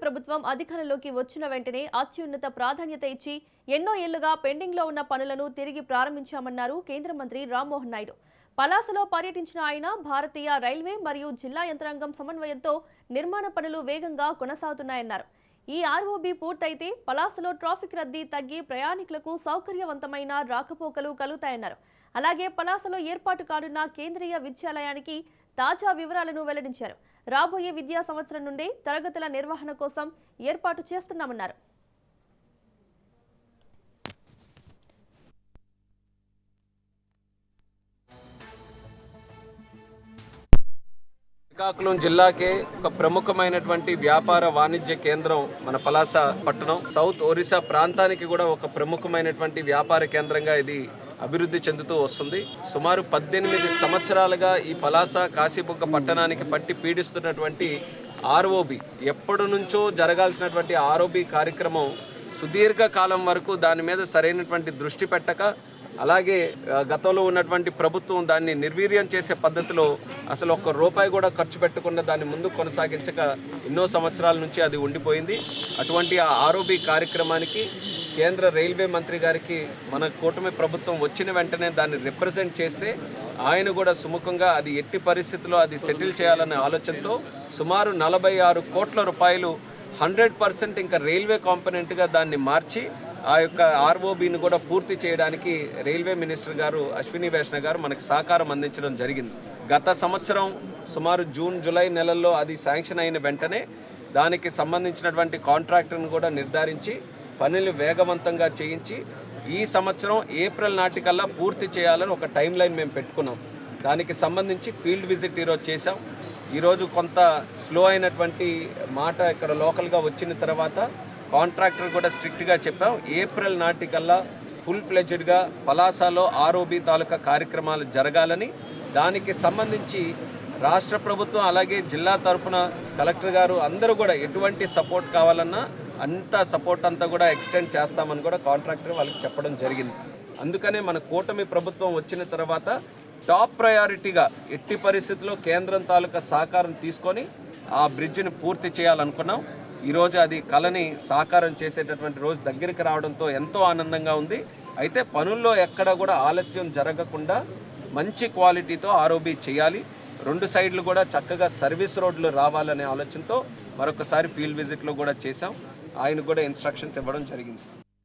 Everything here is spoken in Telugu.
ప్రభుత్వం అధికారంలోకి వచ్చిన వెంటనే అత్యున్నత ప్రాధాన్యత ఇచ్చి ఎన్నో ఏళ్లుగా పెండింగ్లో ఉన్న పనులను తిరిగి ప్రారంభించామన్నారు కేంద్ర మంత్రి రామ్మోహన్ నాయుడు. పలాసలో పర్యటించిన ఆయన భారతీయ రైల్వే మరియు జిల్లా యంత్రాంగం సమన్వయంతో నిర్మాణ పనులు వేగంగా కొనసాగుతున్నాయన్నారు. ఈ ఆర్ఓబీ పూర్తయితే పలాసలో ట్రాఫిక్ రద్దీ తగ్గి ప్రయాణికులకు సౌకర్యవంతమైన రాకపోకలు కలుగుతాయన్నారు. అలాగే పలాసలో ఏర్పాటు కానున్న కేంద్రీయ విద్యాలయానికి తాజా వివరాలను వెల్లడించారు. రాబోయే విద్యా సంవత్సరం నుండి తరగతుల నిర్వహణ కోసం ఏర్పాటు చేస్తున్నామన్నారు. శ్రీకాకుళం జిల్లాకే ఒక ప్రముఖమైనటువంటి వ్యాపార వాణిజ్య కేంద్రం మన పలాస పట్టణం. సౌత్ ఒరిస్సా ప్రాంతానికి కూడా ఒక ప్రముఖమైనటువంటి వ్యాపార కేంద్రంగా ఇది అభివృద్ధి చెందుతూ వస్తుంది. సుమారు 18 సంవత్సరాలుగా ఈ పలాస కాశీబుగ్గ పట్టణానికి పట్టి పీడిస్తున్నటువంటి ఆర్ఓబి, ఎప్పటి నుంచో జరగాల్సినటువంటి ఆర్ఓబి కార్యక్రమం సుదీర్ఘ కాలం వరకు దాని మీద సరైనటువంటి దృష్టి పెట్టక, అలాగే గతంలో ఉన్నటువంటి ప్రభుత్వం దాన్ని నిర్వీర్యం చేసే పద్ధతిలో అసలు ఒక్క రూపాయి కూడా ఖర్చు పెట్టకుండా దాన్ని ముందుకు కొనసాగించక ఎన్నో సంవత్సరాల నుంచి అది ఉండిపోయింది. అటువంటి ఆ ఆర్ఓబి కార్యక్రమానికి కేంద్ర రైల్వే మంత్రి గారికి మన కూటమి ప్రభుత్వం వచ్చిన వెంటనే దాన్ని రిప్రజెంట్ చేస్తే ఆయన కూడా సుముఖంగా అది ఎట్టి పరిస్థితుల్లో అది సెటిల్ చేయాలనే ఆలోచనతో సుమారు 46 కోట్ల రూపాయలు 100% ఇంకా రైల్వే కాంపోనెంట్గా దాన్ని మార్చి ఆ యొక్క ఆర్ఓబిని కూడా పూర్తి చేయడానికి రైల్వే మినిస్టర్ గారు అశ్విని వైష్ణవ్ గారు మనకు సహకారం అందించడం జరిగింది. గత సంవత్సరం సుమారు జూన్ జూలై నెలల్లో అది శాంక్షన్ అయిన వెంటనే దానికి సంబంధించినటువంటి కాంట్రాక్టర్ను కూడా నిర్ధారించి పనులు వేగవంతంగా చేయించి ఈ సంవత్సరం ఏప్రిల్ నాటికల్లా పూర్తి చేయాలని ఒక టైం లైన్ మేము పెట్టుకున్నాం. దానికి సంబంధించి ఫీల్డ్ విజిట్ ఈరోజు చేసాం. ఈరోజు కొంత స్లో అయినటువంటి మాట ఇక్కడ లోకల్గా వచ్చిన తర్వాత కాంట్రాక్టర్ కూడా స్ట్రిక్ట్గా చెప్పాం, ఏప్రిల్ నాటికల్లా ఫుల్ ఫ్లెడ్జ్డ్గా పలాసలో ఆర్ఓబి తాలూకా కార్యక్రమాలు జరగాలని. దానికి సంబంధించి రాష్ట్ర ప్రభుత్వం అలాగే జిల్లా తరఫున కలెక్టర్ గారు అందరూ కూడా ఎటువంటి సపోర్ట్ కావాలన్నా అంత సపోర్ట్ అంతా కూడా ఎక్స్టెండ్ చేస్తామని కూడా కాంట్రాక్టర్ వాళ్ళకి చెప్పడం జరిగింది. అందుకనే మన కూటమి ప్రభుత్వం వచ్చిన తర్వాత టాప్ ప్రయారిటీగా ఎట్టి పరిస్థితుల్లో కేంద్రం తాలూకా సహకారం తీసుకొని ఆ బ్రిడ్జిని పూర్తి చేయాలనుకున్నాం. ఈరోజు అది కళని సాకారం చేసేటటువంటి రోజు దగ్గరికి రావడంతో ఎంతో ఆనందంగా ఉంది. అయితే పనుల్లో ఎక్కడ కూడా ఆలస్యం జరగకుండా మంచి క్వాలిటీతో ఆర్ఓబి చేయాలి. 2 సైడ్లు కూడా చక్కగా సర్వీస్ రోడ్లు రావాలనే ఆలోచనతో మరొకసారి ఫీల్డ్ విజిట్లో కూడా చేశాం. ఆయన కూడా ఇన్స్ట్రక్షన్స్ ఇవ్వడం జరిగింది.